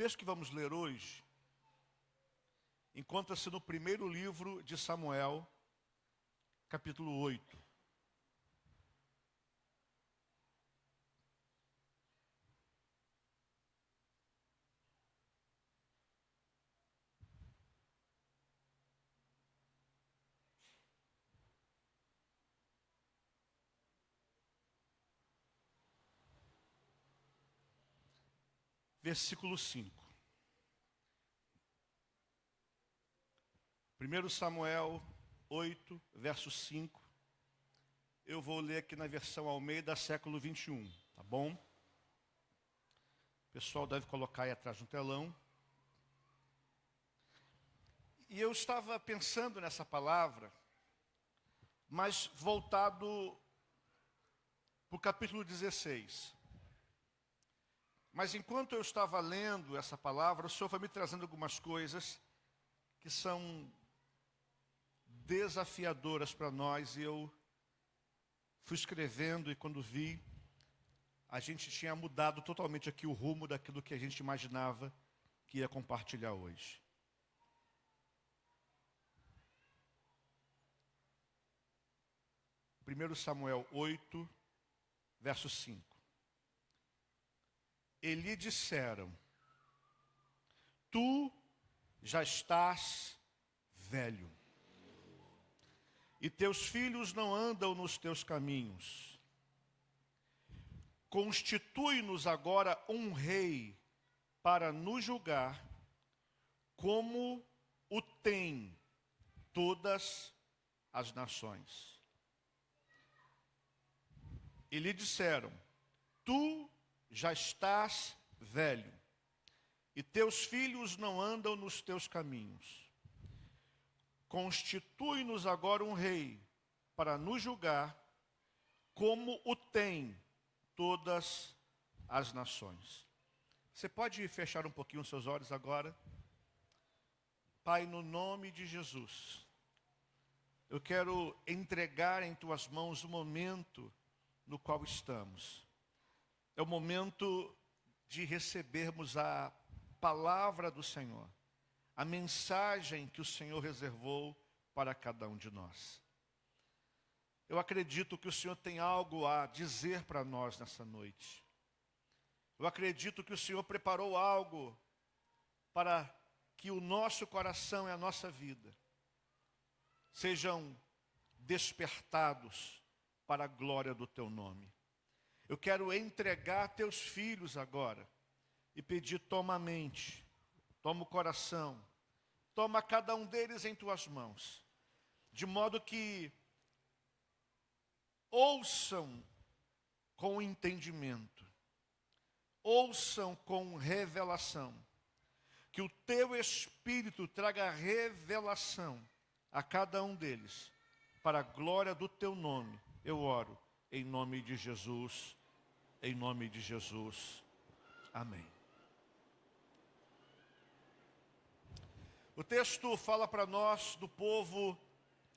texto que vamos ler hoje encontra-se no primeiro livro de Samuel, capítulo 8. Versículo 5. 1 Samuel 8, verso 5. Eu vou ler aqui na versão Almeida, século 21, tá bom? O pessoal deve colocar aí atrás no telão. E eu estava pensando nessa palavra, mas voltado para o capítulo 16. Mas enquanto eu estava lendo essa palavra, o Senhor foi me trazendo algumas coisas que são desafiadoras para nós. E eu fui escrevendo e quando vi, a gente tinha mudado totalmente aqui o rumo daquilo que a gente imaginava que ia compartilhar hoje. Primeiro Samuel 8, verso 5. E lhe disseram: tu já estás velho, e teus filhos não andam nos teus caminhos. Constitui-nos agora um rei para nos julgar, como o têm todas as nações. E lhe disseram: tu já estás velho, e teus filhos não andam nos teus caminhos. Constitui-nos agora um rei para nos julgar, como o têm todas as nações. Você pode fechar um pouquinho os seus olhos agora? Pai, no nome de Jesus, eu quero entregar em tuas mãos o momento no qual estamos. É o momento de recebermos a palavra do Senhor, a mensagem que o Senhor reservou para cada um de nós. Eu acredito que o Senhor tem algo a dizer para nós nessa noite. Eu acredito que o Senhor preparou algo para que o nosso coração e a nossa vida sejam despertados para a glória do teu nome. Eu quero entregar teus filhos agora e pedir: toma a mente, toma o coração, toma cada um deles em tuas mãos, de modo que ouçam com entendimento, ouçam com revelação, que o teu Espírito traga revelação a cada um deles, para a glória do teu nome. Eu oro em nome de Jesus, em nome de Jesus, amém. O texto fala para nós do povo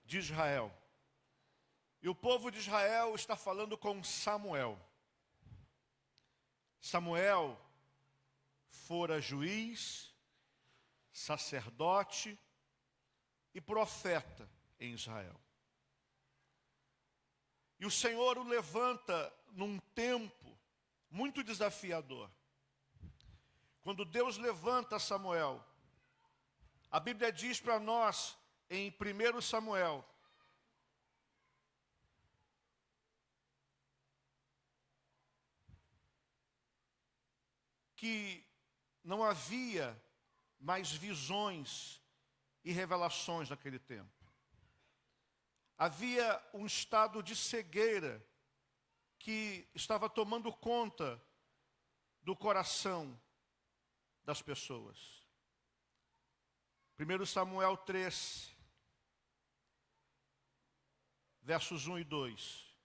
de Israel. E o povo de Israel está falando com Samuel. Samuel fora juiz, sacerdote e profeta em Israel. E o Senhor o levanta num tempo muito desafiador. Quando Deus levanta Samuel, a Bíblia diz para nós em 1 Samuel, que não havia mais visões e revelações naquele tempo. Havia um estado de cegueira que estava tomando conta do coração das pessoas. 1 Samuel 3, versos 1 e 2.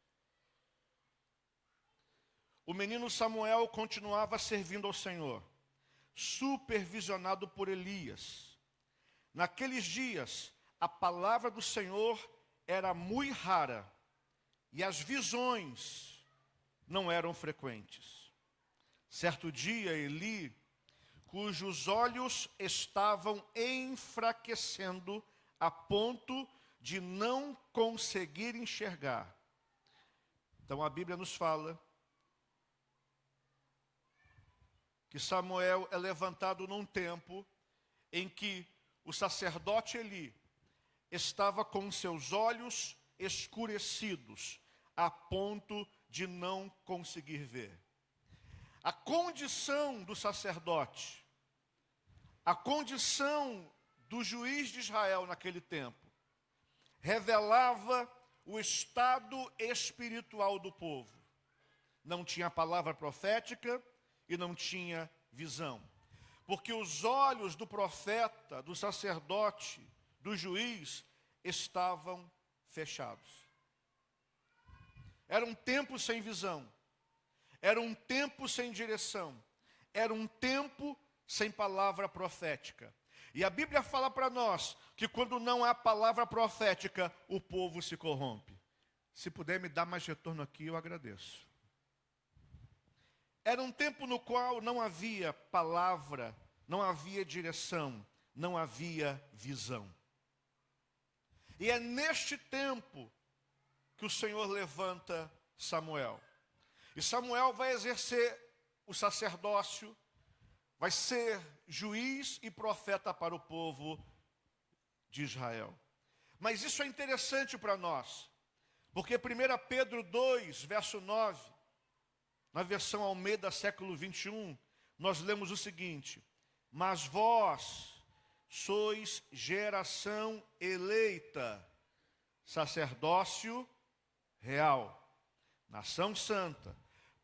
O menino Samuel continuava servindo ao Senhor, supervisionado por Elias. Naqueles dias, a palavra do Senhor era muito rara e as visões não eram frequentes. Certo dia, Eli cujos olhos estavam enfraquecendo a ponto de não conseguir enxergar. Então a Bíblia nos fala que Samuel é levantado num tempo em que o sacerdote Eli estava com seus olhos escurecidos, a ponto de não conseguir ver. A condição do sacerdote, a condição do juiz de Israel naquele tempo, revelava o estado espiritual do povo. Não tinha palavra profética e não tinha visão. Porque os olhos do profeta, do sacerdote, do juiz, estavam fechados. Era um tempo sem visão. Era um tempo sem direção. Era um tempo sem palavra profética. E a Bíblia fala para nós que quando não há palavra profética, o povo se corrompe. Se puder me dar mais retorno aqui, eu agradeço. Era um tempo no qual não havia palavra, não havia direção, não havia visão. E é neste tempo que o Senhor levanta Samuel. E Samuel vai exercer o sacerdócio, vai ser juiz e profeta para o povo de Israel. Mas isso é interessante para nós, porque 1 Pedro 2, verso 9, na versão Almeida século 21, nós lemos o seguinte: mas vós sois geração eleita, sacerdócio real, nação santa,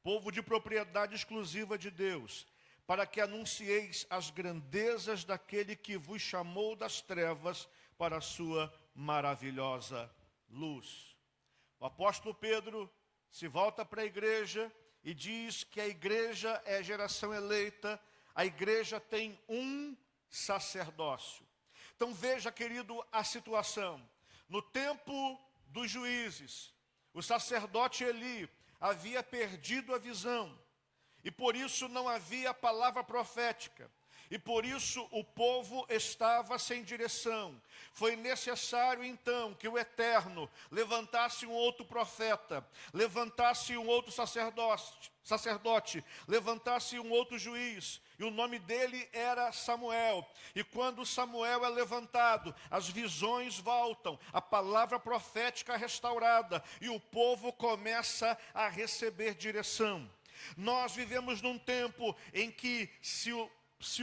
povo de propriedade exclusiva de Deus, para que anuncieis as grandezas daquele que vos chamou das trevas para a sua maravilhosa luz. O apóstolo Pedro se volta para a igreja e diz que a igreja é a geração eleita, a igreja tem um sacerdócio. Então veja, querido, a situação. No tempo dos juízes, o sacerdote Eli havia perdido a visão, e por isso não havia palavra profética, e por isso o povo estava sem direção. Foi necessário então que o Eterno levantasse um outro profeta, levantasse um outro sacerdote, levantasse um outro juiz, e o nome dele era Samuel. E quando Samuel é levantado, as visões voltam, a palavra profética é restaurada, e o povo começa a receber direção. Nós vivemos num tempo em que se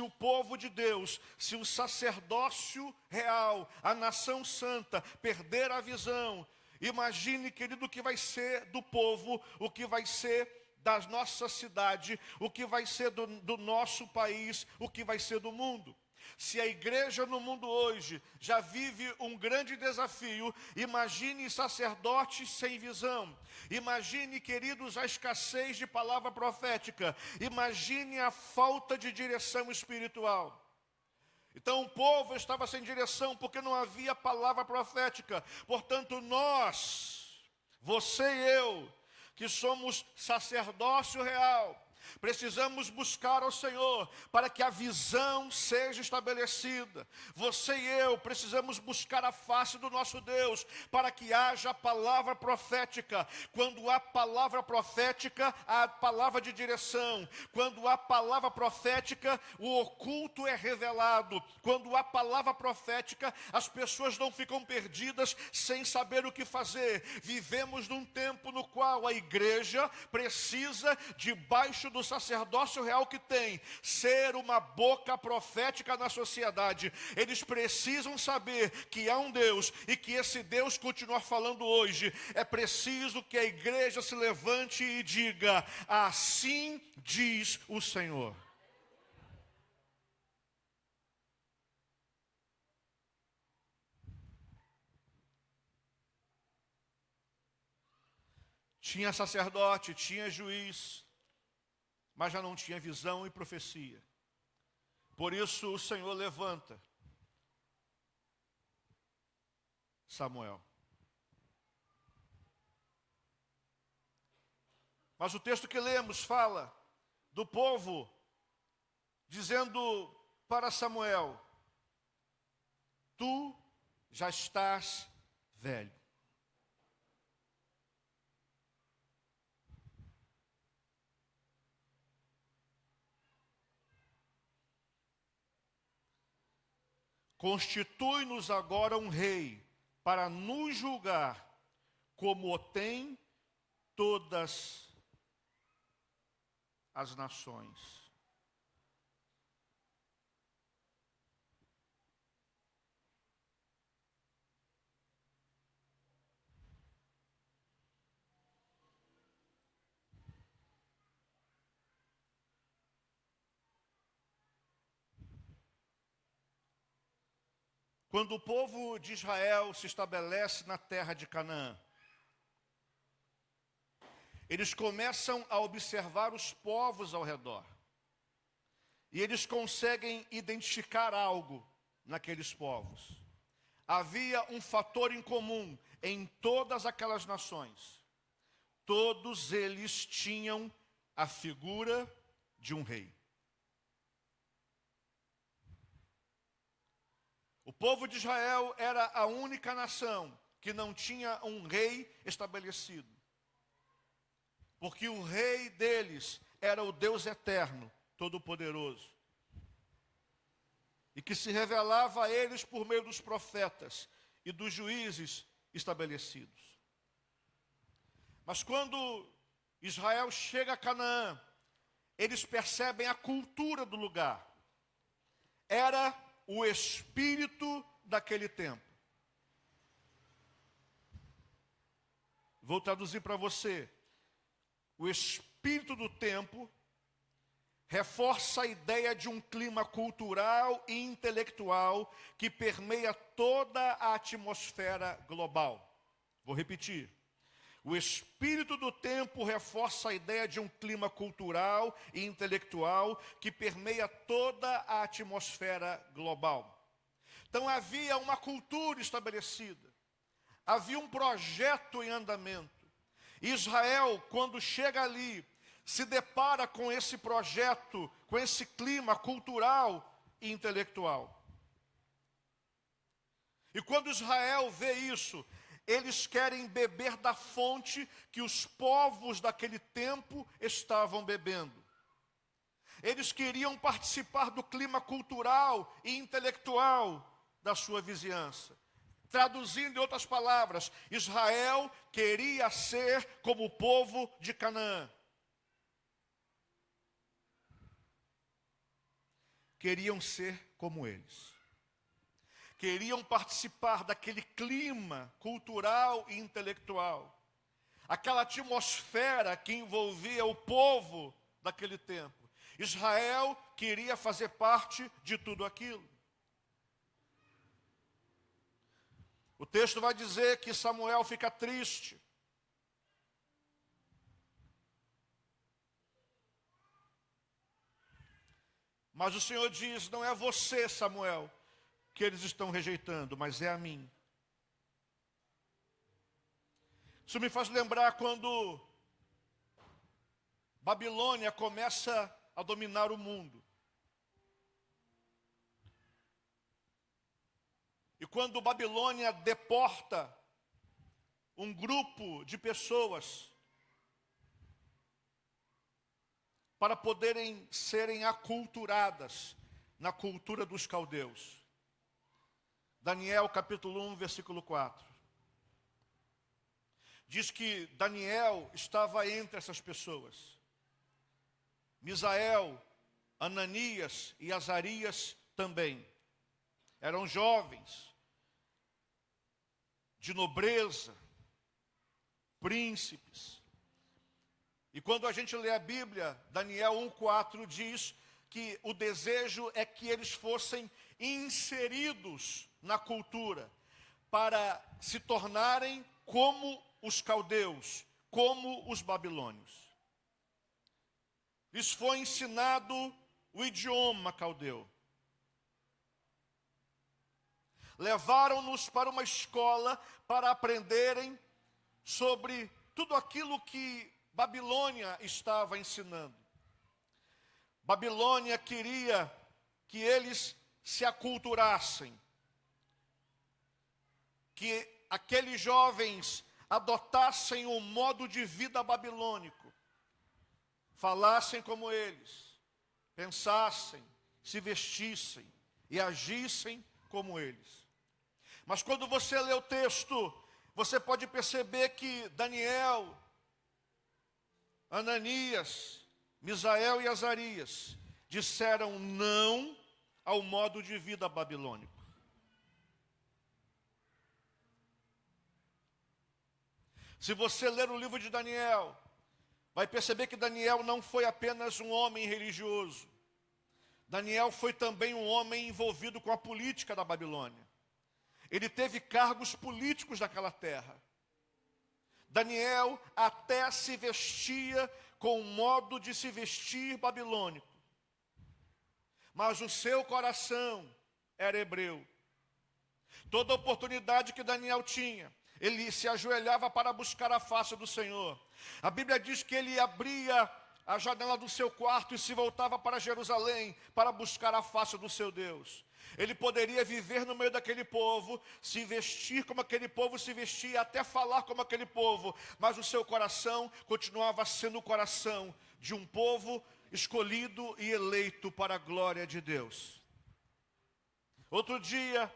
o povo de Deus, se o sacerdócio real, a nação santa, perder a visão, imagine, querido, o que vai ser do povo, o que vai ser da nossa cidade, o que vai ser do nosso país, o que vai ser do mundo. Se a igreja no mundo hoje já vive um grande desafio, imagine sacerdotes sem visão. Imagine, queridos, a escassez de palavra profética. Imagine a falta de direção espiritual. Então o povo estava sem direção porque não havia palavra profética. Portanto, nós, você e eu, que somos sacerdócio real, precisamos buscar ao Senhor para que a visão seja estabelecida. Você e eu precisamos buscar a face do nosso Deus para que haja palavra profética. Quando há palavra profética, há palavra de direção. Quando há palavra profética, o oculto é revelado. Quando há palavra profética, as pessoas não ficam perdidas sem saber o que fazer. Vivemos num tempo no qual a igreja precisa, debaixo do sacerdócio real que tem, ser uma boca profética na sociedade. Eles precisam saber que há um Deus e que esse Deus continua falando hoje. É preciso que a igreja se levante e diga: assim diz o Senhor. Tinha sacerdote, tinha juiz, mas já não tinha visão e profecia. Por isso o Senhor levanta Samuel. Mas o texto que lemos fala do povo dizendo para Samuel: tu já estás velho. Constitui-nos agora um rei para nos julgar, como o tem todas as nações. Quando o povo de Israel se estabelece na terra de Canaã, eles começam a observar os povos ao redor. E eles conseguem identificar algo naqueles povos. Havia um fator em comum em todas aquelas nações. Todos eles tinham a figura de um rei. O povo de Israel era a única nação que não tinha um rei estabelecido. Porque o rei deles era o Deus eterno, todo-poderoso. E que se revelava a eles por meio dos profetas e dos juízes estabelecidos. Mas quando Israel chega a Canaã, eles percebem a cultura do lugar. Era o espírito daquele tempo. Vou traduzir para você. O espírito do tempo reforça a ideia de um clima cultural e intelectual que permeia toda a atmosfera global. Vou repetir. O espírito do tempo reforça a ideia de um clima cultural e intelectual que permeia toda a atmosfera global. Então havia uma cultura estabelecida, havia um projeto em andamento. Israel, quando chega ali, se depara com esse projeto, com esse clima cultural e intelectual. E quando Israel vê isso, eles querem beber da fonte que os povos daquele tempo estavam bebendo. Eles queriam participar do clima cultural e intelectual da sua vizinhança. Traduzindo em outras palavras, Israel queria ser como o povo de Canaã. Queriam ser como eles. Queriam participar daquele clima cultural e intelectual. Aquela atmosfera que envolvia o povo daquele tempo. Israel queria fazer parte de tudo aquilo. O texto vai dizer que Samuel fica triste. Mas o Senhor diz: não é você, Samuel, que eles estão rejeitando, mas é a mim. Isso me faz lembrar quando Babilônia começa a dominar o mundo. E quando Babilônia deporta um grupo de pessoas para poderem serem aculturadas na cultura dos caldeus. Daniel capítulo 1, versículo 4. Diz que Daniel estava entre essas pessoas. Misael, Ananias e Azarias também. Eram jovens, de nobreza, príncipes. E quando a gente lê a Bíblia, Daniel 1,4 diz que o desejo é que eles fossem inseridos na cultura, para se tornarem como os caldeus, como os babilônios. Lhes foi ensinado o idioma caldeu. Levaram-nos para uma escola para aprenderem sobre tudo aquilo que Babilônia estava ensinando. Babilônia queria que eles se aculturassem, que aqueles jovens adotassem um modo de vida babilônico, falassem como eles, pensassem, se vestissem e agissem como eles. Mas quando você lê o texto, você pode perceber que Daniel, Ananias, Misael e Azarias disseram não ao modo de vida babilônico. Se você ler o livro de Daniel, vai perceber que Daniel não foi apenas um homem religioso. Daniel foi também um homem envolvido com a política da Babilônia. Ele teve cargos políticos naquela terra. Daniel até se vestia com o modo de se vestir babilônico. Mas o seu coração era hebreu. Toda oportunidade que Daniel tinha, ele se ajoelhava para buscar a face do Senhor. A Bíblia diz que ele abria a janela do seu quarto e se voltava para Jerusalém para buscar a face do seu Deus. Ele poderia viver no meio daquele povo, se vestir como aquele povo se vestia, até falar como aquele povo, mas o seu coração continuava sendo o coração de um povo escolhido e eleito para a glória de Deus. Outro dia,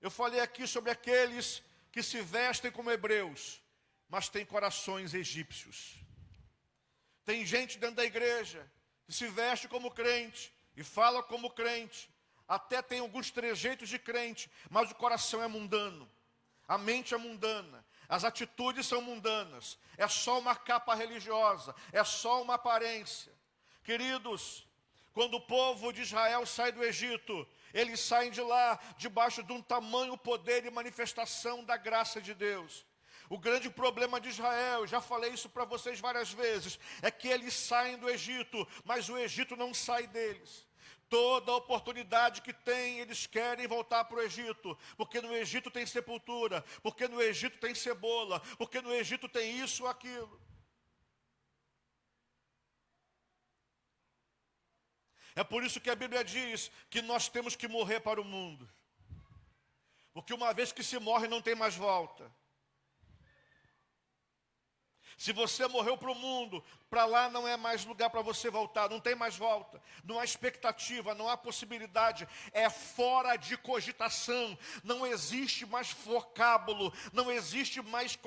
eu falei aqui sobre aqueles que se vestem como hebreus, mas têm corações egípcios. Tem gente dentro da igreja que se veste como crente e fala como crente, até tem alguns trejeitos de crente, mas o coração é mundano, a mente é mundana, as atitudes são mundanas, é só uma capa religiosa, é só uma aparência. Queridos, quando o povo de Israel sai do Egito, eles saem de lá debaixo de um tamanho poder e manifestação da graça de Deus. O grande problema de Israel, já falei isso para vocês várias vezes, é que eles saem do Egito, mas o Egito não sai deles. Toda oportunidade que tem, eles querem voltar para o Egito, porque no Egito tem sepultura, porque no Egito tem cebola, porque no Egito tem isso ou aquilo. É por isso que a Bíblia diz que nós temos que morrer para o mundo, porque uma vez que se morre não tem mais volta. Se você morreu para o mundo, para lá não é mais lugar para você voltar, não tem mais volta, não há expectativa, não há possibilidade, é fora de cogitação, não existe mais vocábulo, não existe mais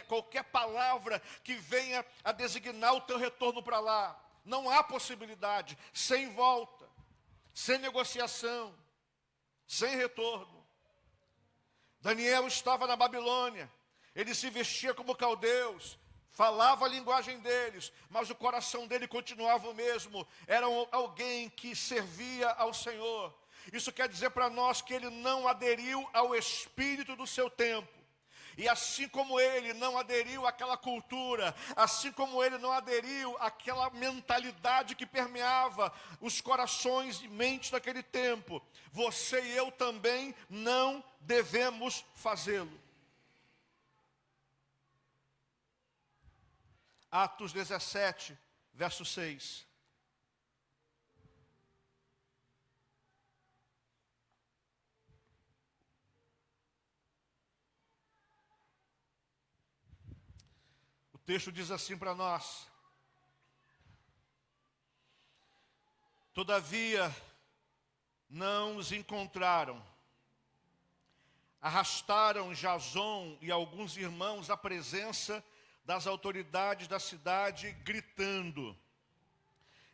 qualquer palavra que venha a designar o teu retorno para lá, não há possibilidade, sem volta, sem negociação, sem retorno. Daniel estava na Babilônia, ele se vestia como caldeus, falava a linguagem deles, mas o coração dele continuava o mesmo. Era alguém que servia ao Senhor. Isso quer dizer para nós que ele não aderiu ao espírito do seu tempo. E assim como ele não aderiu àquela cultura, assim como ele não aderiu àquela mentalidade que permeava os corações e mentes daquele tempo, você e eu também não devemos fazê-lo. Atos 17, verso 6. O texto diz assim para nós: todavia não os encontraram, arrastaram Jason e alguns irmãos à presença das autoridades da cidade, gritando: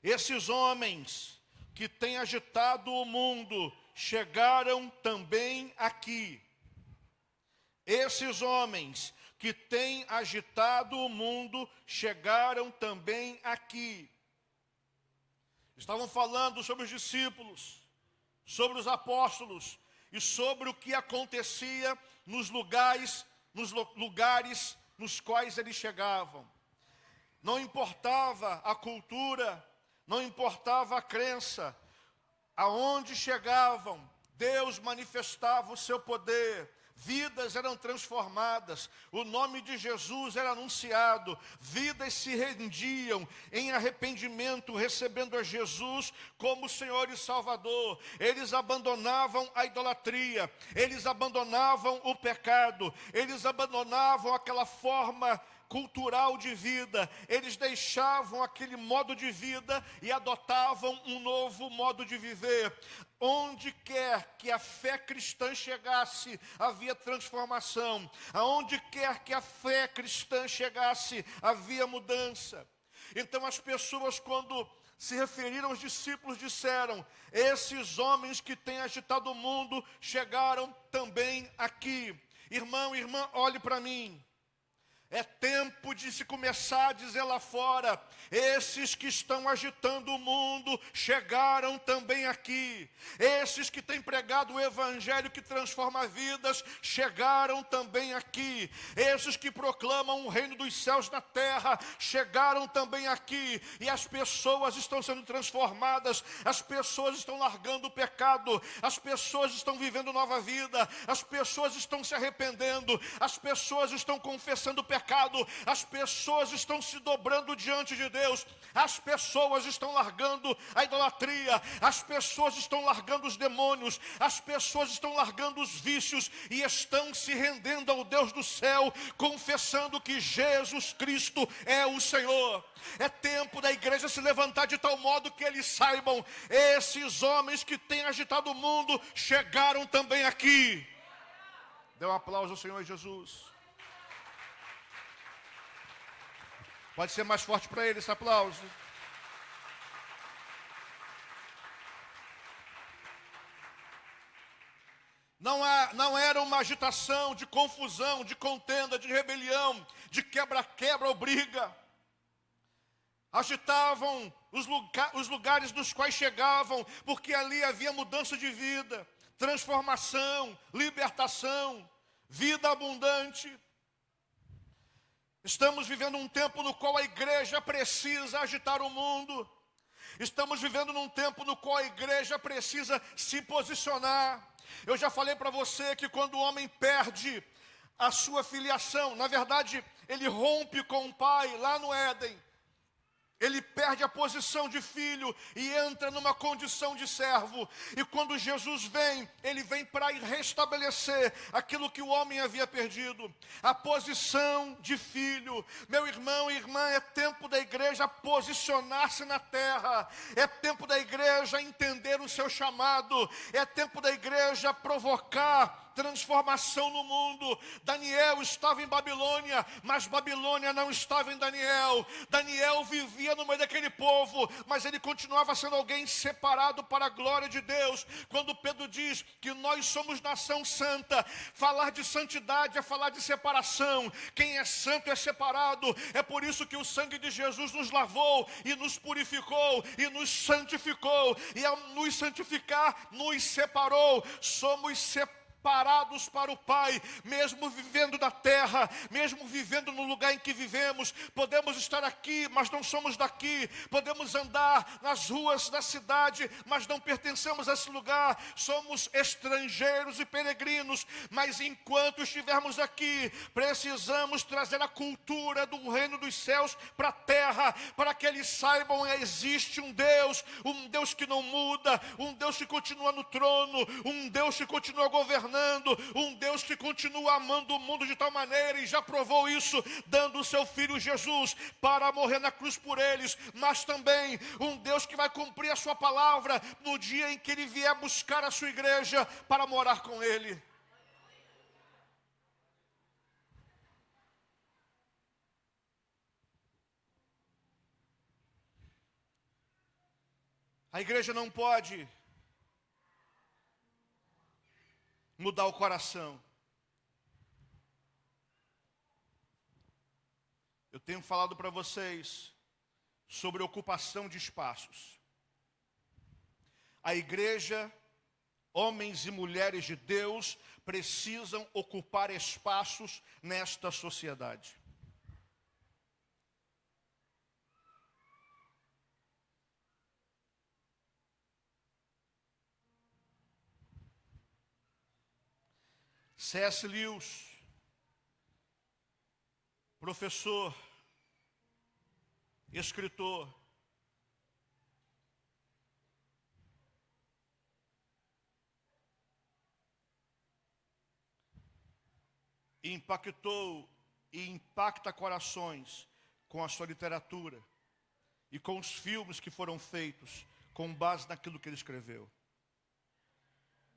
esses homens que têm agitado o mundo chegaram também aqui. Esses homens que têm agitado o mundo chegaram também aqui. Estavam falando sobre os discípulos, sobre os apóstolos e sobre o que acontecia nos lugares nos quais eles chegavam. Não importava a cultura, não importava a crença, aonde chegavam, Deus manifestava o seu poder. vidas eram transformadas, o nome de Jesus era anunciado, vidas se rendiam em arrependimento, recebendo a Jesus como Senhor e Salvador. Eles abandonavam a idolatria, eles abandonavam o pecado, eles abandonavam aquela forma cultural de vida, eles deixavam aquele modo de vida e adotavam um novo modo de viver. Onde quer que a fé cristã chegasse, havia transformação. Aonde quer que a fé cristã chegasse, havia mudança. Então as pessoas, quando se referiram aos discípulos, disseram: esses homens que têm agitado o mundo chegaram também aqui. Irmão, irmã, olhe para mim. É tempo de se começar a dizer lá fora: esses que estão agitando o mundo chegaram também aqui. Esses que têm pregado o evangelho que transforma vidas chegaram também aqui. Esses que proclamam o reino dos céus na terra chegaram também aqui. E as pessoas estão sendo transformadas, as pessoas estão largando o pecado, as pessoas estão vivendo nova vida, as pessoas estão se arrependendo, as pessoas estão confessando o pecado, as pessoas estão se dobrando diante de Deus, as pessoas estão largando a idolatria, as pessoas estão largando os demônios, as pessoas estão largando os vícios e estão se rendendo ao Deus do céu, confessando que Jesus Cristo é o Senhor. É tempo da igreja se levantar de tal modo que eles saibam: esses homens que têm agitado o mundo chegaram também aqui. Dê um aplauso ao Senhor Jesus. Pode ser mais forte para ele esse aplauso. Não era uma agitação de confusão, de contenda, de rebelião, de quebra-quebra ou briga. Agitavam os lugares nos quais chegavam, porque ali havia mudança de vida, transformação, libertação, vida abundante. Estamos vivendo um tempo no qual a igreja precisa agitar o mundo. Estamos vivendo num tempo no qual a igreja precisa se posicionar. Eu já falei para você que quando o homem perde a sua filiação, na verdade, ele rompe com o pai lá no Éden. Ele perde a posição de filho e entra numa condição de servo. E quando Jesus vem, ele vem para restabelecer aquilo que o homem havia perdido. A posição de filho. Meu irmão e irmã, é tempo da igreja posicionar-se na terra. É tempo da igreja entender o seu chamado. É tempo da igreja provocar transformação no mundo. Daniel estava em Babilônia, mas Babilônia não estava em Daniel. Daniel vivia no meio daquele povo, mas ele continuava sendo alguém separado para a glória de Deus. Quando Pedro diz que nós somos nação santa, falar de santidade é falar de separação. Quem é santo é separado. É por isso que o sangue de Jesus nos lavou e nos purificou e nos santificou, e ao nos santificar nos separou. Somos separados para o Pai, mesmo vivendo da terra, mesmo vivendo no lugar em que vivemos. Podemos estar aqui, mas não somos daqui. Podemos andar nas ruas da cidade, mas não pertencemos a esse lugar. Somos estrangeiros e peregrinos, mas enquanto estivermos aqui, precisamos trazer a cultura do reino dos céus para a terra, para que eles saibam: existe um Deus que não muda, um Deus que continua no trono, um Deus que continua governando, um Deus que continua amando o mundo de tal maneira, e já provou isso dando o seu filho Jesus para morrer na cruz por eles, mas também um Deus que vai cumprir a sua palavra no dia em que ele vier buscar a sua igreja para morar com ele. A igreja não pode mudar o coração. Eu tenho falado para vocês sobre ocupação de espaços. A igreja, homens e mulheres de Deus, precisam ocupar espaços nesta sociedade. C.S. Lewis, professor, escritor, impactou e impacta corações com a sua literatura e com os filmes que foram feitos com base naquilo que ele escreveu.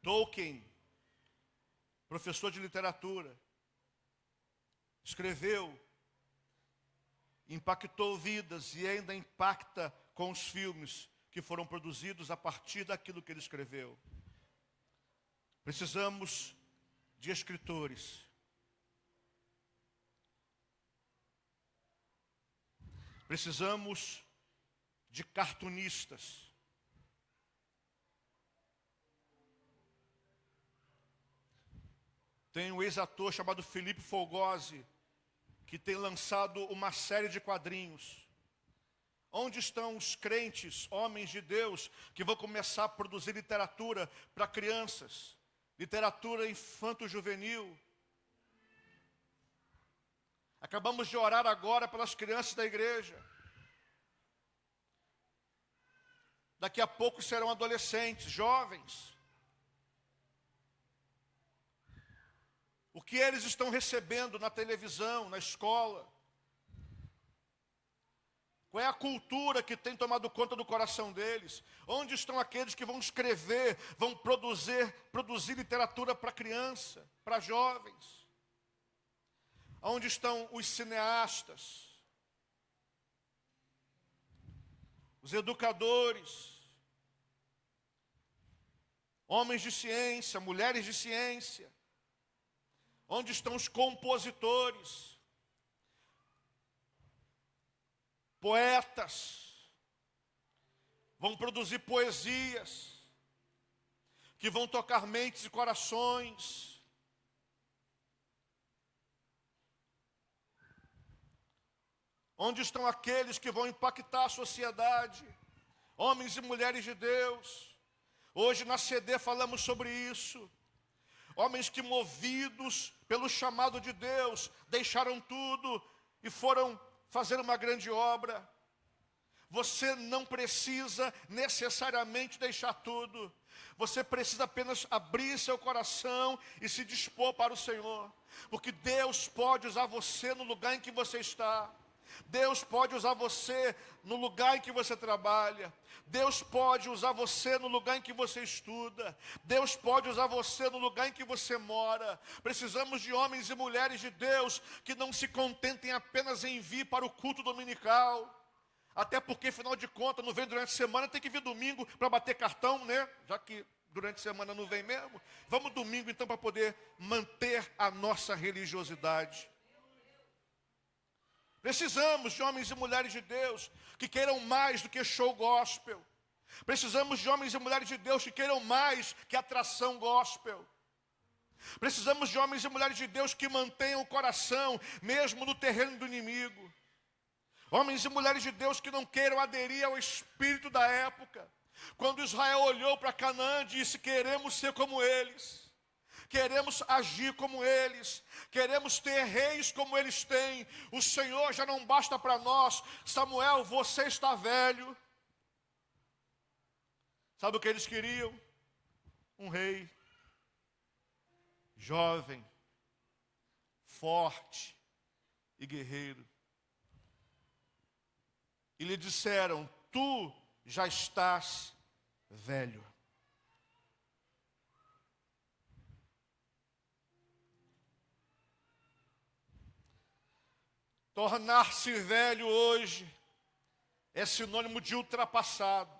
Tolkien, professor de literatura, escreveu, impactou vidas e ainda impacta com os filmes que foram produzidos a partir daquilo que ele escreveu. Precisamos de escritores. Precisamos de cartunistas. Tem um ex-ator chamado Felipe Fogosi, que tem lançado uma série de quadrinhos. Onde estão os crentes, homens de Deus, que vão começar a produzir literatura para crianças? Literatura infanto-juvenil. Acabamos de orar agora pelas crianças da igreja. Daqui a pouco serão adolescentes, jovens. O que eles estão recebendo na televisão, na escola? Qual é a cultura que tem tomado conta do coração deles? Onde estão aqueles que vão escrever, vão produzir literatura para criança, para jovens? Onde estão os cineastas? Os educadores? Homens de ciência, mulheres de ciência? Onde estão os compositores? Poetas? Vão produzir poesias que vão tocar mentes e corações. Onde estão aqueles que vão impactar a sociedade? Homens e mulheres de Deus. Hoje na CD falamos sobre isso. Homens que, movidos pelo chamado de Deus, deixaram tudo e foram fazer uma grande obra. Você não precisa necessariamente deixar tudo. Você precisa apenas abrir seu coração e se dispor para o Senhor. Porque Deus pode usar você no lugar em que você está. Deus pode usar você no lugar em que você trabalha. Deus pode usar você no lugar em que você estuda. Deus pode usar você no lugar em que você mora. Precisamos de homens e mulheres de Deus que não se contentem apenas em vir para o culto dominical. Até porque, afinal de contas, não vem durante a semana, tem que vir domingo para bater cartão, né? Já que durante a semana não vem mesmo. Vamos domingo então para poder manter a nossa religiosidade. Precisamos de homens e mulheres de Deus que queiram mais do que show gospel. Precisamos de homens e mulheres de Deus que queiram mais que atração gospel. Precisamos de homens e mulheres de Deus que mantenham o coração mesmo no terreno do inimigo. Homens e mulheres de Deus que não queiram aderir ao espírito da época. Quando Israel olhou para Canaã, disse: queremos ser como eles. Queremos agir como eles, queremos ter reis como eles têm. O Senhor já não basta para nós. Samuel, você está velho. Sabe o que eles queriam? Um rei jovem, forte e guerreiro. E lhe disseram: tu já estás velho. Tornar-se velho hoje é sinônimo de ultrapassado.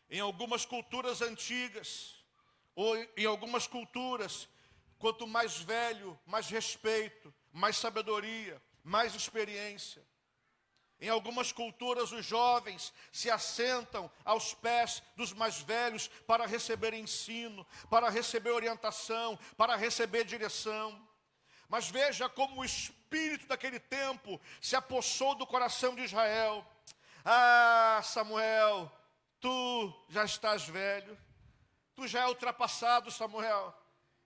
Em algumas culturas antigas, ou em algumas culturas, quanto mais velho, mais respeito, mais sabedoria, mais experiência. Em algumas culturas, os jovens se assentam aos pés dos mais velhos para receber ensino, para receber orientação, para receber direção. Mas veja como o espírito daquele tempo se apossou do coração de Israel. Ah, Samuel, tu já estás velho. Tu já é ultrapassado, Samuel.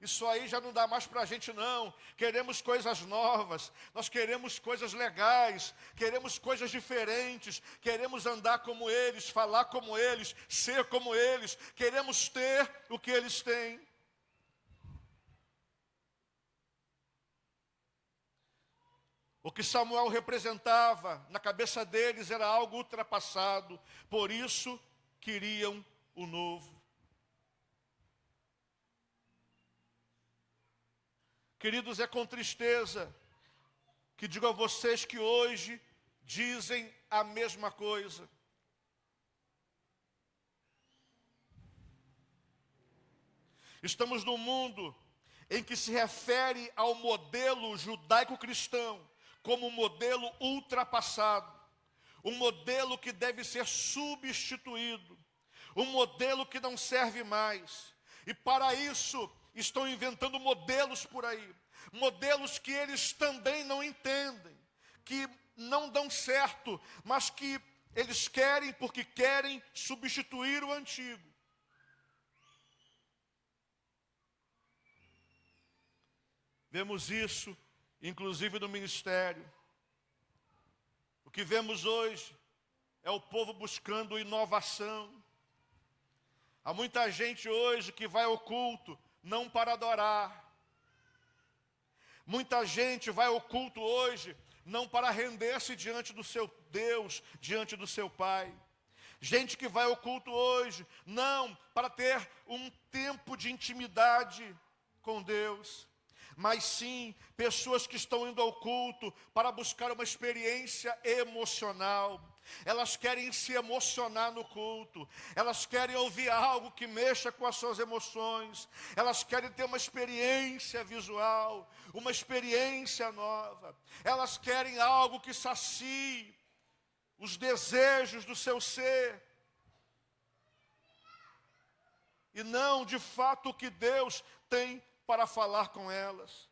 Isso aí já não dá mais para a gente não. Queremos coisas novas, nós queremos coisas legais, queremos coisas diferentes, queremos andar como eles, falar como eles, ser como eles, queremos ter o que eles têm. O que Samuel representava na cabeça deles era algo ultrapassado, por isso queriam o novo. Queridos, é com tristeza que digo a vocês que hoje dizem a mesma coisa. Estamos num mundo em que se refere ao modelo judaico-cristão como um modelo ultrapassado, um modelo que deve ser substituído, um modelo que não serve mais. E para isso estão inventando modelos por aí, modelos que eles também não entendem, que não dão certo, mas que eles querem porque querem substituir o antigo. Vemos isso, inclusive no ministério. O que vemos hoje é o povo buscando inovação. Há muita gente hoje que vai ao culto não para adorar. Muita gente vai ao culto hoje não para render-se diante do seu Deus, diante do seu Pai. Gente que vai ao culto hoje não para ter um tempo de intimidade com Deus, mas sim pessoas que estão indo ao culto para buscar uma experiência emocional. Elas querem se emocionar no culto, elas querem ouvir algo que mexa com as suas emoções, elas querem ter uma experiência visual, uma experiência nova, elas querem algo que sacie os desejos do seu ser, e não de fato o que Deus tem para falar com elas.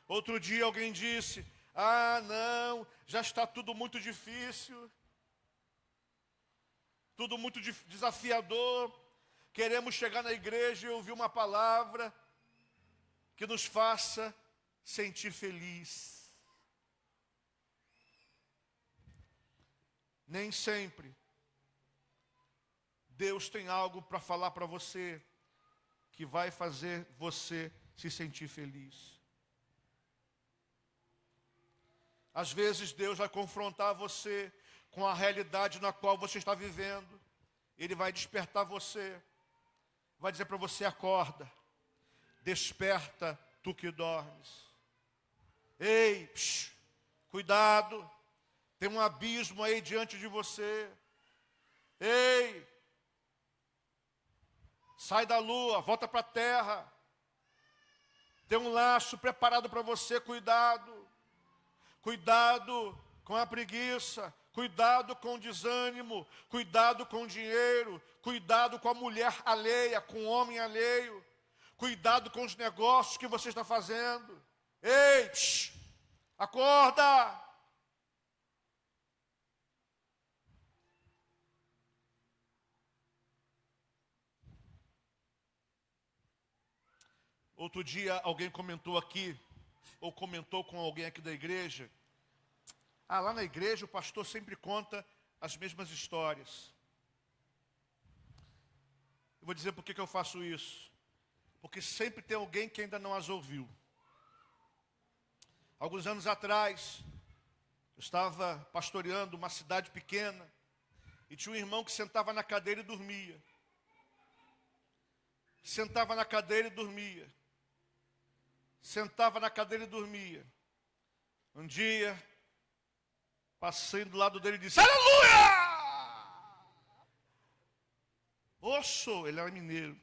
Outro dia alguém disse: ah, não, já está tudo muito difícil, tudo muito desafiador. Queremos chegar na igreja e ouvir uma palavra que nos faça sentir feliz. Nem sempre Deus tem algo para falar para você que vai fazer você se sentir feliz. Às vezes Deus vai confrontar você com a realidade na qual você está vivendo. Ele vai despertar você, vai dizer para você: acorda, desperta tu que dormes. Ei, cuidado, tem um abismo aí diante de você. Ei, sai da lua, volta para a terra. Tem um laço preparado para você, cuidado. Cuidado com a preguiça, cuidado com o desânimo, cuidado com o dinheiro, cuidado com a mulher alheia, com o homem alheio, cuidado com os negócios que você está fazendo. Ei, acorda! Outro dia alguém comentou aqui, ou comentou com alguém aqui da igreja: ah, lá na igreja o pastor sempre conta as mesmas histórias. Eu vou dizer por que eu faço isso. Porque sempre tem alguém que ainda não as ouviu. Alguns anos atrás, eu estava pastoreando uma cidade pequena, e tinha um irmão que sentava na cadeira e dormia. Sentava na cadeira e dormia. Sentava na cadeira e dormia. Um dia, passei do lado dele e disse: aleluia! Oxo, ele era mineiro.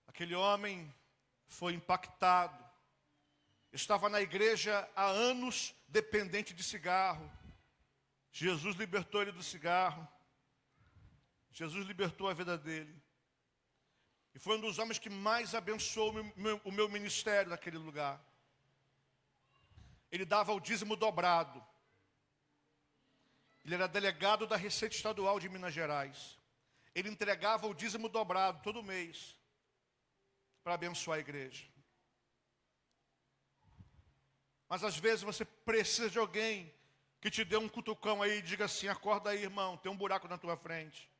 Aquele homem foi impactado. Estava na igreja há anos dependente de cigarro. Jesus libertou ele do cigarro. Jesus libertou a vida dele. E foi um dos homens que mais abençoou o meu ministério naquele lugar. Ele dava o dízimo dobrado. Ele era delegado da Receita Estadual de Minas Gerais. ele entregava o dízimo dobrado todo mês para abençoar a igreja. Mas às vezes você precisa de alguém que te dê um cutucão aí e diga assim: acorda aí, irmão, tem um buraco na tua frente.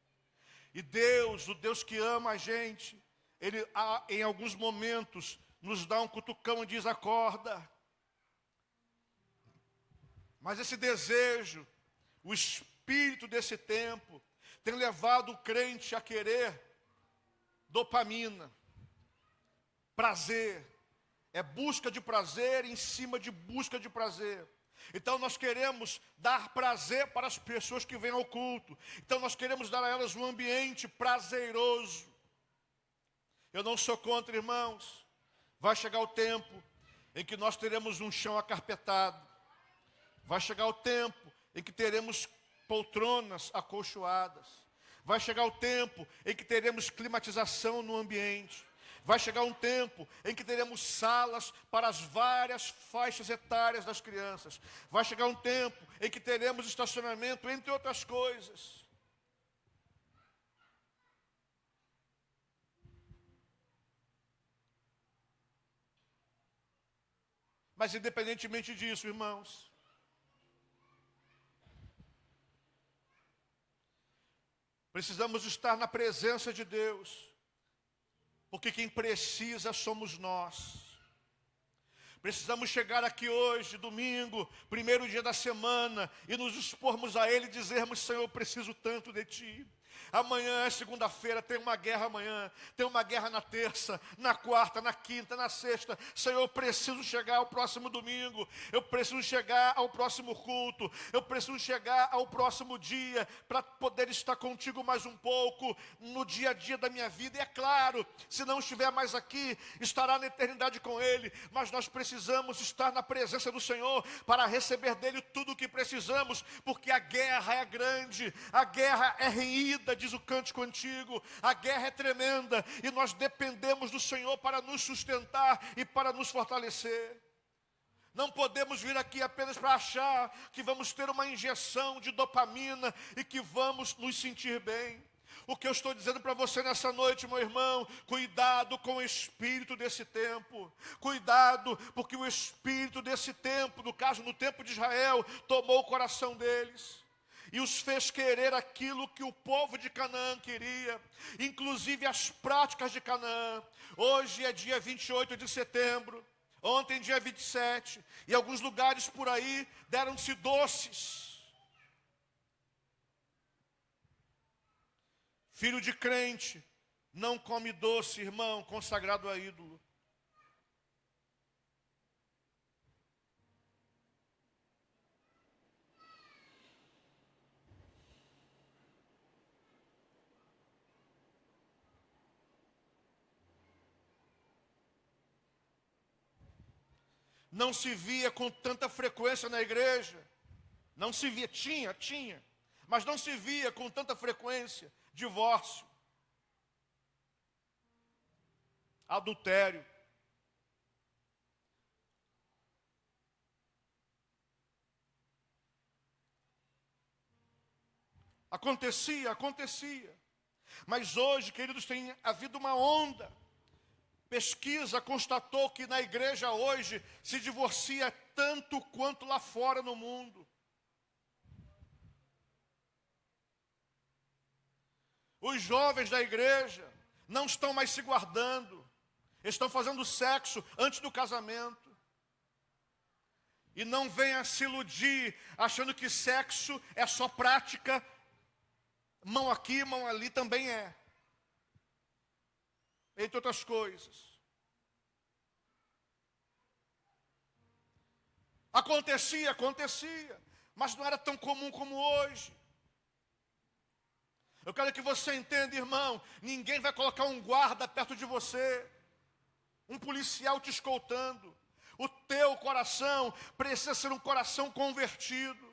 E Deus, o Deus que ama a gente, Ele em alguns momentos nos dá um cutucão e diz: acorda. Mas esse desejo, o espírito desse tempo, tem levado o crente a querer dopamina, prazer. É busca de prazer em cima de busca de prazer. Então nós queremos dar prazer para as pessoas que vêm ao culto. Então nós queremos dar a elas um ambiente prazeroso. Eu não sou contra, irmãos. Vai chegar o tempo em que nós teremos um chão acarpetado. Vai chegar o tempo em que teremos poltronas acolchoadas. Vai chegar o tempo em que teremos climatização no ambiente. Vai chegar um tempo em que teremos salas para as várias faixas etárias das crianças. Vai chegar um tempo em que teremos estacionamento, entre outras coisas. Mas independentemente disso, irmãos, precisamos estar na presença de Deus. Porque quem precisa somos nós. Precisamos chegar aqui hoje, domingo, primeiro dia da semana, e nos expormos a Ele e dizermos: Senhor, eu preciso tanto de Ti. Amanhã é segunda-feira, tem uma guerra amanhã, tem uma guerra na terça, na quarta, na quinta, na sexta. Senhor, eu preciso chegar ao próximo domingo, eu preciso chegar ao próximo culto, eu preciso chegar ao próximo dia, para poder estar contigo mais um pouco, no dia a dia da minha vida. E é claro, se não estiver mais aqui, estará na eternidade com Ele, mas nós precisamos estar na presença do Senhor, para receber dEle tudo o que precisamos, porque a guerra é grande, a guerra é renhida, diz o cântico antigo, a guerra é tremenda, e nós dependemos do Senhor para nos sustentar e para nos fortalecer. Não podemos vir aqui apenas para achar que vamos ter uma injeção de dopamina e que vamos nos sentir bem. O que eu estou dizendo para você nessa noite, meu irmão: cuidado com o espírito desse tempo. Cuidado, porque o espírito desse tempo, no caso no tempo de Israel, tomou o coração deles e os fez querer aquilo que o povo de Canaã queria, inclusive as práticas de Canaã. Hoje é dia 28 de setembro, ontem dia 27, e alguns lugares por aí deram-se doces. Filho de crente não come doce, irmão, consagrado a ídolo. Não se via com tanta frequência na igreja. Não se via, tinha, mas não se via com tanta frequência divórcio, adultério. Acontecia. Mas hoje, queridos, tem havido uma onda. Pesquisa constatou que na igreja hoje se divorcia tanto quanto lá fora no mundo. Os jovens da igreja não estão mais se guardando, estão fazendo sexo antes do casamento. E não venha se iludir achando que sexo é só prática, mão aqui, mão ali também é. Entre outras coisas. Acontecia, mas não era tão comum como hoje. Eu quero que você entenda, irmão, ninguém vai colocar um guarda perto de você, um policial te escoltando. O teu coração precisa ser um coração convertido,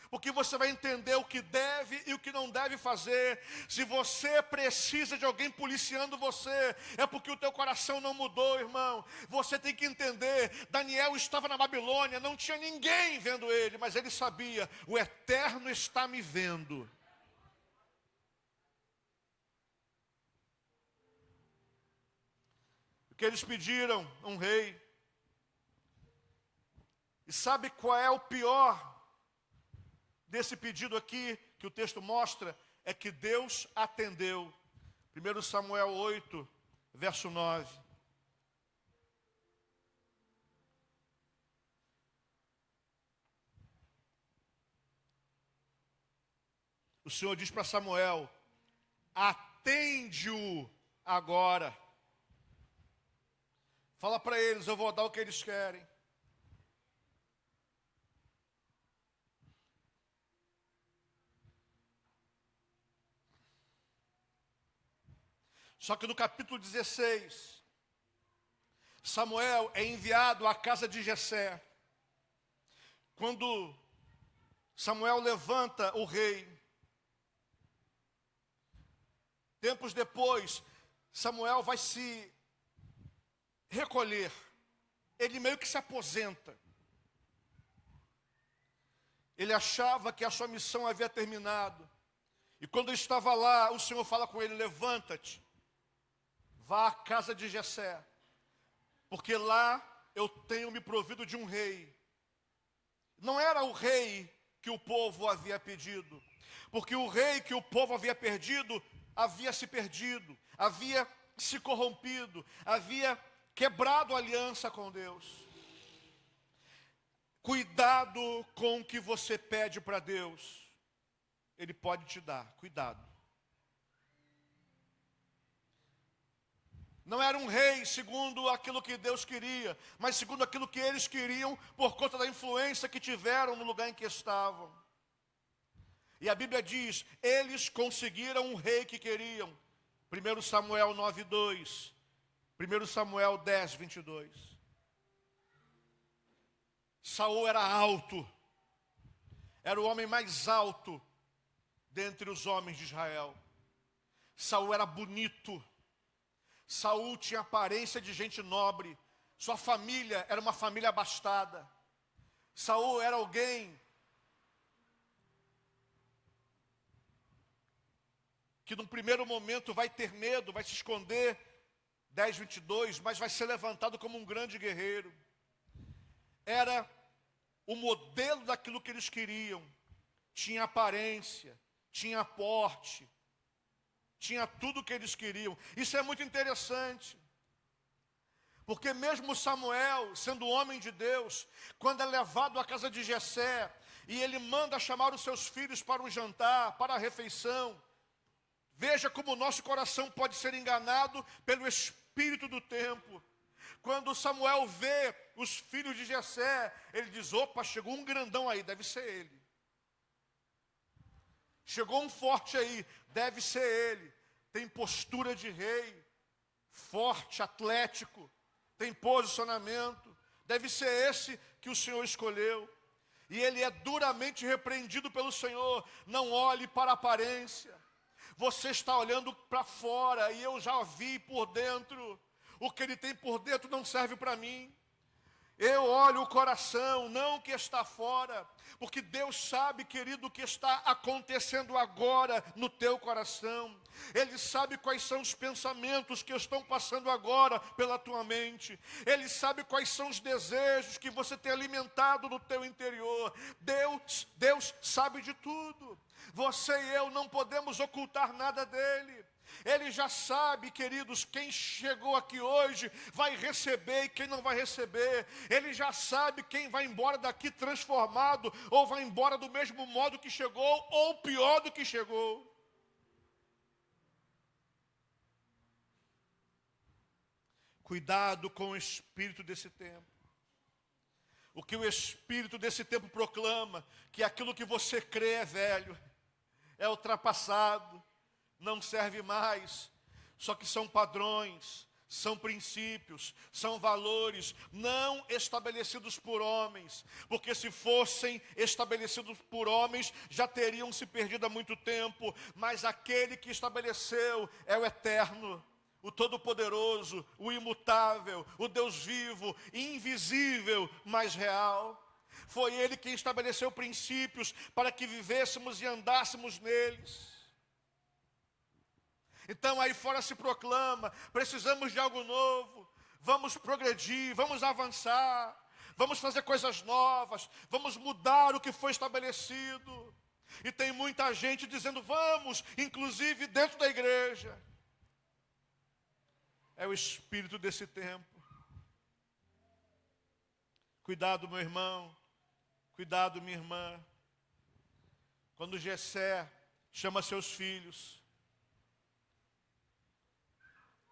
porque você vai entender o que deve e o que não deve fazer. Se você precisa de alguém policiando você, é porque o teu coração não mudou, irmão. Você tem que entender, Daniel estava na Babilônia, não tinha ninguém vendo ele, mas ele sabia: o Eterno está me vendo. Porque eles pediram um rei. E sabe qual é o pior desse pedido aqui, que o texto mostra? É que Deus atendeu. 1 Samuel 8, verso 9. O Senhor diz para Samuel: atende-o agora. Fala para eles, eu vou dar o que eles querem. Só que no capítulo 16, Samuel é enviado à casa de Jessé. Quando Samuel levanta o rei, tempos depois, Samuel vai se recolher. Ele meio que se aposenta. Ele achava que a sua missão havia terminado. E quando estava lá, o Senhor fala com ele: levanta-te, vá à casa de Jessé, porque lá eu tenho me provido de um rei. Não era o rei que o povo havia pedido, porque o rei que o povo havia perdido, havia se perdido, havia se corrompido, havia quebrado a aliança com Deus. Cuidado com o que você pede para Deus, Ele pode te dar, cuidado. Não era um rei segundo aquilo que Deus queria, mas segundo aquilo que eles queriam, por conta da influência que tiveram no lugar em que estavam. E a Bíblia diz: eles conseguiram um rei que queriam. 1 Samuel 9:2, 1 Samuel 10:22. Saul era alto, era o homem mais alto dentre os homens de Israel. Saul era bonito. Saul tinha aparência de gente nobre. Sua família era uma família abastada. Saul era alguém que num primeiro momento vai ter medo, vai se esconder, 10:22, mas vai ser levantado como um grande guerreiro. Era o modelo daquilo que eles queriam. Tinha aparência, tinha porte, tinha tudo o que eles queriam. Isso é muito interessante, porque mesmo Samuel, sendo homem de Deus, quando é levado à casa de Jessé, e ele manda chamar os seus filhos para o jantar, para a refeição, veja como o nosso coração pode ser enganado pelo espírito do tempo. Quando Samuel vê os filhos de Jessé, ele diz: opa, chegou um grandão aí, deve ser ele. Chegou um forte aí, deve ser ele. Tem postura de rei, forte, atlético, tem posicionamento. Deve ser esse que o Senhor escolheu. E ele é duramente repreendido pelo Senhor: não olhe para a aparência. Você está olhando para fora e eu já vi por dentro. O que ele tem por dentro não serve para mim. Eu olho o coração, não o que está fora, porque Deus sabe, querido, o que está acontecendo agora no teu coração. Ele sabe quais são os pensamentos que estão passando agora pela tua mente. Ele sabe quais são os desejos que você tem alimentado no teu interior. Deus sabe de tudo. Você e eu não podemos ocultar nada dele. Ele já sabe, queridos, quem chegou aqui hoje vai receber e quem não vai receber. Ele já sabe quem vai embora daqui transformado ou vai embora do mesmo modo que chegou ou pior do que chegou. Cuidado com o espírito desse tempo. O que o espírito desse tempo proclama, que aquilo que você crê é velho, é ultrapassado, não serve mais. Só que são padrões, são princípios, são valores não estabelecidos por homens, porque se fossem estabelecidos por homens, já teriam se perdido há muito tempo. Mas aquele que estabeleceu é o eterno, o todo-poderoso, o imutável, o Deus vivo, invisível, mas real. Foi Ele quem estabeleceu princípios para que vivêssemos e andássemos neles. Então aí fora se proclama: precisamos de algo novo, vamos progredir, vamos avançar, vamos fazer coisas novas, vamos mudar o que foi estabelecido. E tem muita gente dizendo vamos, inclusive dentro da igreja. É o espírito desse tempo. Cuidado, meu irmão, cuidado, minha irmã. Quando Jessé chama seus filhos,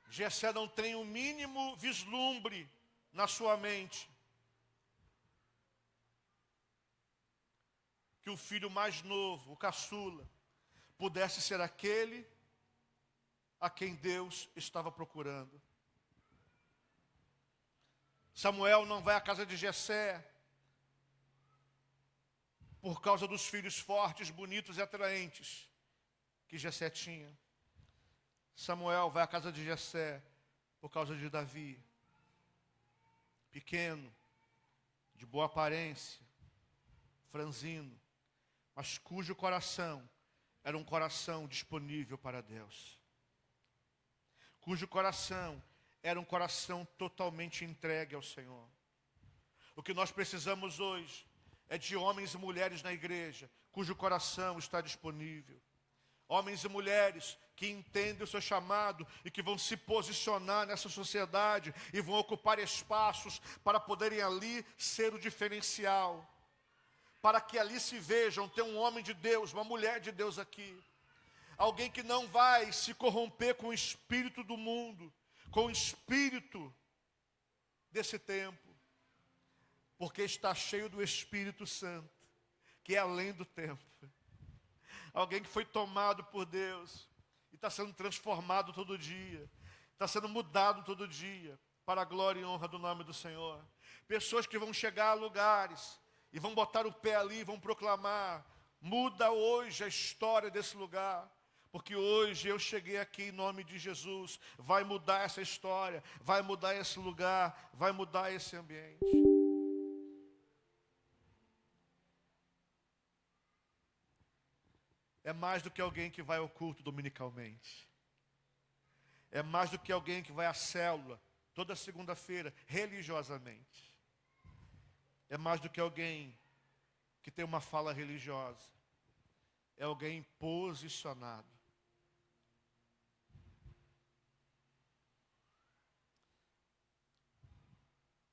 Jessé não tem o mínimo vislumbre na sua mente que o filho mais novo, o caçula, pudesse ser aquele a quem Deus estava procurando. Samuel não vai à casa de Jessé por causa dos filhos fortes, bonitos e atraentes que Jessé tinha. Samuel vai à casa de Jessé por causa de Davi, pequeno, de boa aparência, franzino, mas cujo coração era um coração disponível para Deus, cujo coração era um coração totalmente entregue ao Senhor. O que nós precisamos hoje é de homens e mulheres na igreja, cujo coração está disponível. Homens e mulheres que entendem o seu chamado e que vão se posicionar nessa sociedade e vão ocupar espaços para poderem ali ser o diferencial. Para que ali se vejam, ter um homem de Deus, uma mulher de Deus aqui. Alguém que não vai se corromper com o espírito do mundo, com o espírito desse tempo. Porque está cheio do Espírito Santo, que é além do tempo. Alguém que foi tomado por Deus e está sendo transformado todo dia, está sendo mudado todo dia, para a glória e honra do nome do Senhor. Pessoas que vão chegar a lugares e vão botar o pé ali e vão proclamar: muda hoje a história desse lugar, porque hoje eu cheguei aqui em nome de Jesus. Vai mudar essa história, vai mudar esse lugar, vai mudar esse ambiente. É mais do que alguém que vai ao culto dominicalmente. É mais do que alguém que vai à célula toda segunda-feira, religiosamente. É mais do que alguém que tem uma fala religiosa. É alguém posicionado.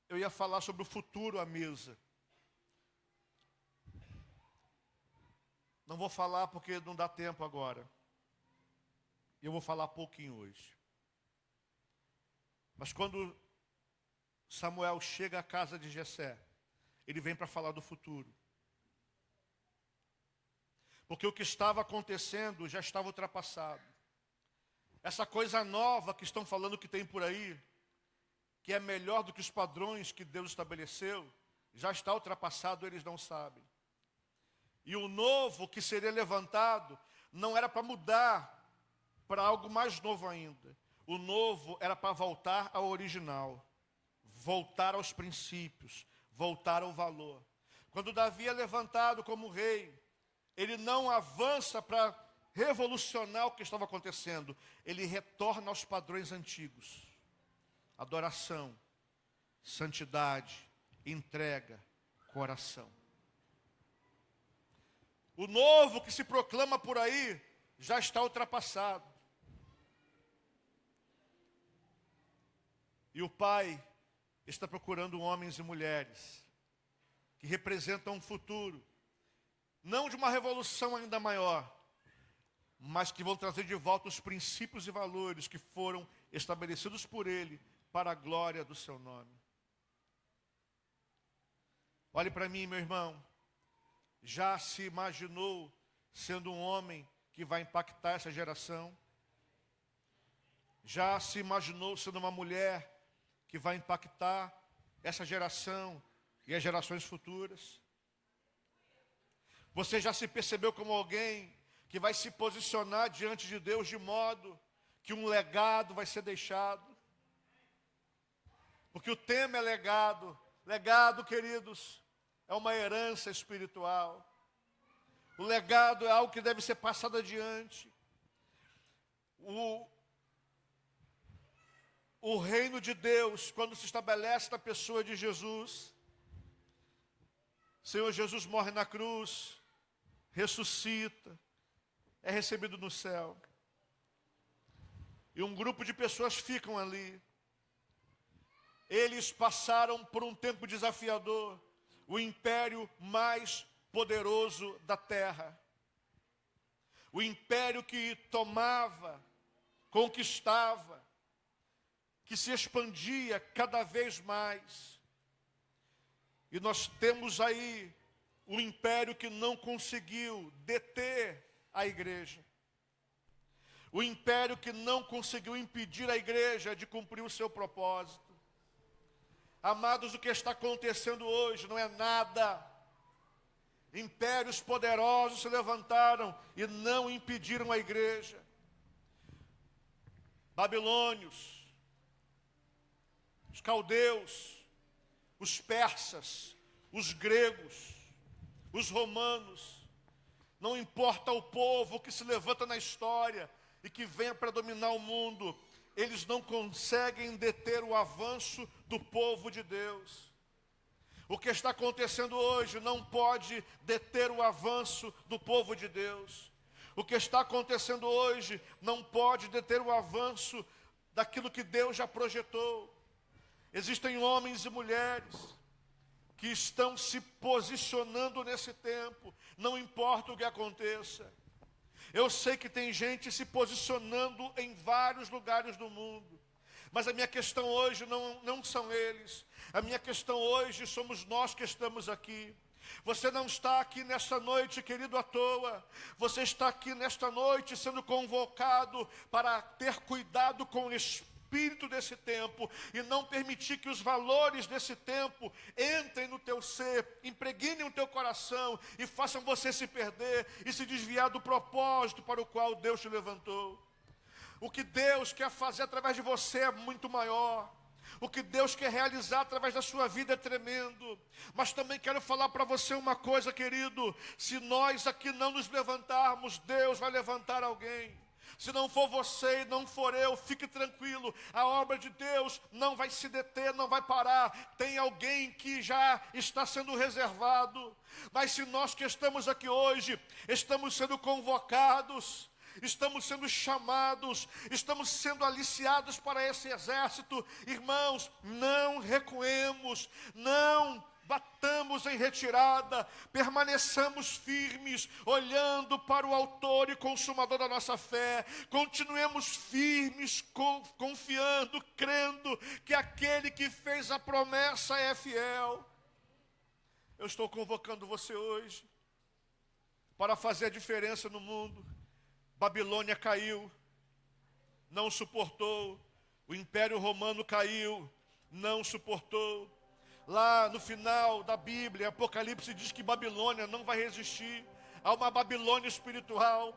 Eu ia falar sobre o futuro à mesa. Não vou falar porque não dá tempo agora. Eu vou falar pouquinho hoje. Mas quando Samuel chega à casa de Jessé, ele vem para falar do futuro. Porque o que estava acontecendo já estava ultrapassado. Essa coisa nova que estão falando que tem por aí, que é melhor do que os padrões que Deus estabeleceu, já está ultrapassado, eles não sabem. E o novo que seria levantado não era para mudar para algo mais novo ainda. O novo era para voltar ao original, voltar aos princípios, voltar ao valor. Quando Davi é levantado como rei, ele não avança para revolucionar o que estava acontecendo. Ele retorna aos padrões antigos. Adoração, santidade, entrega, coração. O novo que se proclama por aí já está ultrapassado. E o Pai está procurando homens e mulheres que representam um futuro, não de uma revolução ainda maior, mas que vão trazer de volta os princípios e valores que foram estabelecidos por Ele para a glória do seu nome. Olhe para mim, meu irmão. Já se imaginou sendo um homem que vai impactar essa geração? Já se imaginou sendo uma mulher que vai impactar essa geração e as gerações futuras? Você já se percebeu como alguém que vai se posicionar diante de Deus de modo que um legado vai ser deixado? Porque o tema é legado. Legado, queridos, é uma herança espiritual. O legado é algo que deve ser passado adiante. o reino de Deus, quando se estabelece na pessoa de Jesus, Senhor Jesus morre na cruz, ressuscita, é recebido no céu. E um grupo de pessoas ficam ali. Eles passaram por um tempo desafiador, o império mais poderoso da terra. O império que tomava, conquistava, que se expandia cada vez mais. E nós temos aí um império que não conseguiu deter a igreja. O império que não conseguiu impedir a igreja de cumprir o seu propósito. Amados, o que está acontecendo hoje não é nada. Impérios poderosos se levantaram e não impediram a igreja. Babilônios, os caldeus, os persas, os gregos, os romanos. Não importa o povo que se levanta na história e que venha para dominar o mundo, eles não conseguem deter o avanço do povo de Deus. O que está acontecendo hoje não pode deter o avanço do povo de Deus. O que está acontecendo hoje não pode deter o avanço daquilo que Deus já projetou. Existem homens e mulheres que estão se posicionando nesse tempo, não importa o que aconteça. Eu sei que tem gente se posicionando em vários lugares do mundo, mas a minha questão hoje não são eles. A minha questão hoje somos nós que estamos aqui. Você não está aqui nesta noite, querido, à toa. Você está aqui nesta noite sendo convocado para ter cuidado com o espírito desse tempo e não permitir que os valores desse tempo entrem no teu ser, impregnem o teu coração e façam você se perder e se desviar do propósito para o qual Deus te levantou. O que Deus quer fazer através de você é muito maior. O que Deus quer realizar através da sua vida é tremendo. Mas também quero falar para você uma coisa, querido. Se nós aqui não nos levantarmos, Deus vai levantar alguém. Se não for você e não for eu, fique tranquilo. A obra de Deus não vai se deter, não vai parar. Tem alguém que já está sendo reservado. Mas se nós que estamos aqui hoje, estamos sendo convocados, estamos sendo chamados, estamos sendo aliciados para esse exército, irmãos, não recuemos, não batamos em retirada, permaneçamos firmes, olhando para o autor e consumador da nossa fé, continuemos firmes, confiando, crendo que aquele que fez a promessa é fiel. Eu estou convocando você hoje para fazer a diferença no mundo. Babilônia caiu, não suportou. O Império Romano caiu, não suportou. Lá no final da Bíblia, Apocalipse diz que Babilônia não vai resistir. Há uma Babilônia espiritual.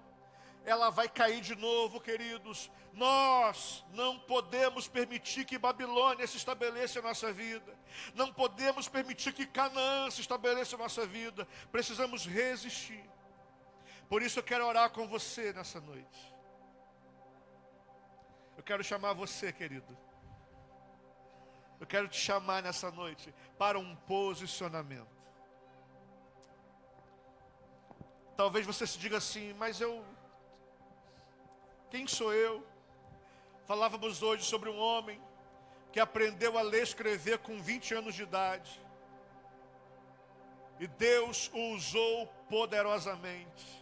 Ela vai cair de novo, queridos. Nós não podemos permitir que Babilônia se estabeleça em nossa vida. Não podemos permitir que Canaã se estabeleça em nossa vida. Precisamos resistir. Por isso eu quero orar com você nessa noite. Eu quero chamar você, querido. Eu quero te chamar nessa noite para um posicionamento. Talvez você se diga assim, mas quem sou eu? Falávamos hoje sobre um homem que aprendeu a ler e escrever com 20 anos de idade. E Deus o usou poderosamente.